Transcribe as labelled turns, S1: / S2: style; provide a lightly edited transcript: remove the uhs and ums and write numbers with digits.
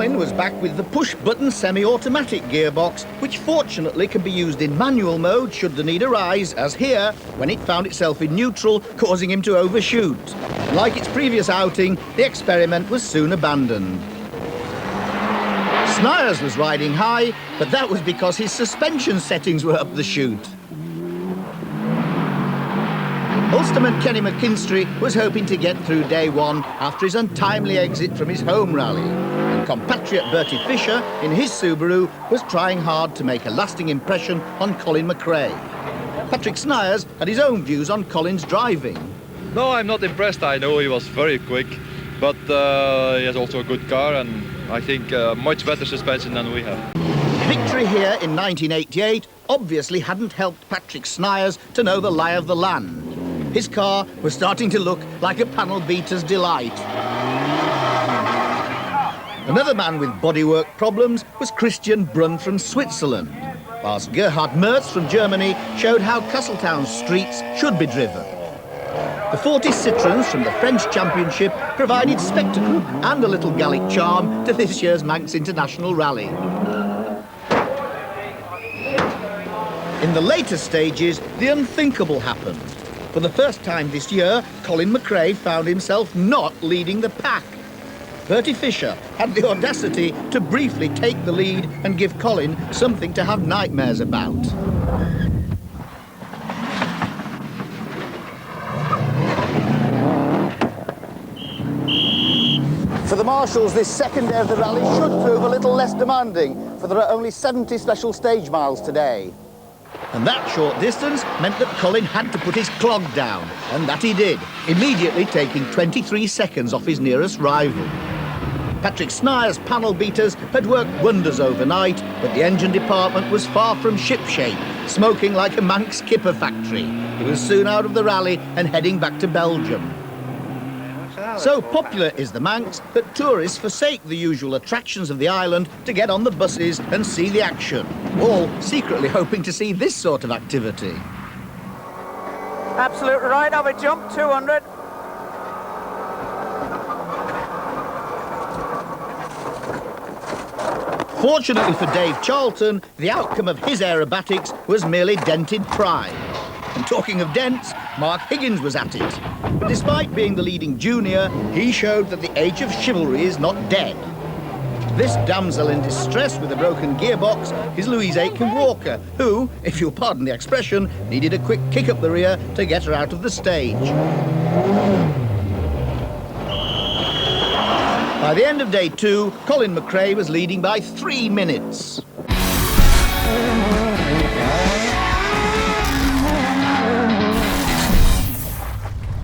S1: Colin was back with the push-button semi-automatic gearbox, which fortunately can be used in manual mode should the need arise, as here, when it found itself in neutral, causing him to overshoot. Like its previous outing, the experiment was soon abandoned. Snijers was riding high, but that was because his suspension settings were up the chute. Ulsterman Kenny McKinstry was hoping to get through day one after his untimely exit from his home rally. And compatriot Bertie Fisher, in his Subaru, was trying hard to make a lasting impression on Colin McRae. Patrick Snijers had his own views on Colin's driving.
S2: No, I'm not impressed. I know he was very quick, but he has also a good car and I think much better suspension than we have.
S1: Victory here in 1988 obviously hadn't helped Patrick Snijers to know the lie of the land. His car was starting to look like a panel beater's delight. Another man with bodywork problems was Christian Brunn from Switzerland, whilst Gerhard Merz from Germany showed how Castletown's streets should be driven. The 40 Citroens from the French Championship provided spectacle and a little Gallic charm to this year's Manx International Rally. In the later stages, the unthinkable happened. For the first time this year, Colin McRae found himself not leading the pack. Bertie Fisher had the audacity to briefly take the lead and give Colin something to have nightmares about. For the marshals, this second day of the rally should prove a little less demanding, for there are only 70 special stage miles today. And that short distance meant that Colin had to put his clog down, and that he did, immediately taking 23 seconds off his nearest rival. Patrick Snijers' panel beaters had worked wonders overnight, but the engine department was far from shipshape, smoking like a Manx kipper factory. He was soon out of the rally and heading back to Belgium. So popular is the Manx that tourists forsake the usual attractions of the island to get on the buses and see the action, all secretly hoping to see this sort of activity.
S3: Absolute right of a jump, 200.
S1: Fortunately for Dave Charlton, the outcome of his aerobatics was merely dented pride. And talking of dents, Mark Higgins was at it. But despite being the leading junior, he showed that the age of chivalry is not dead. This damsel in distress with a broken gearbox is Louise Aitken Walker, who, if you'll pardon the expression, needed a quick kick up the rear to get her out of the stage. By the end of day two, Colin McRae was leading by 3 minutes.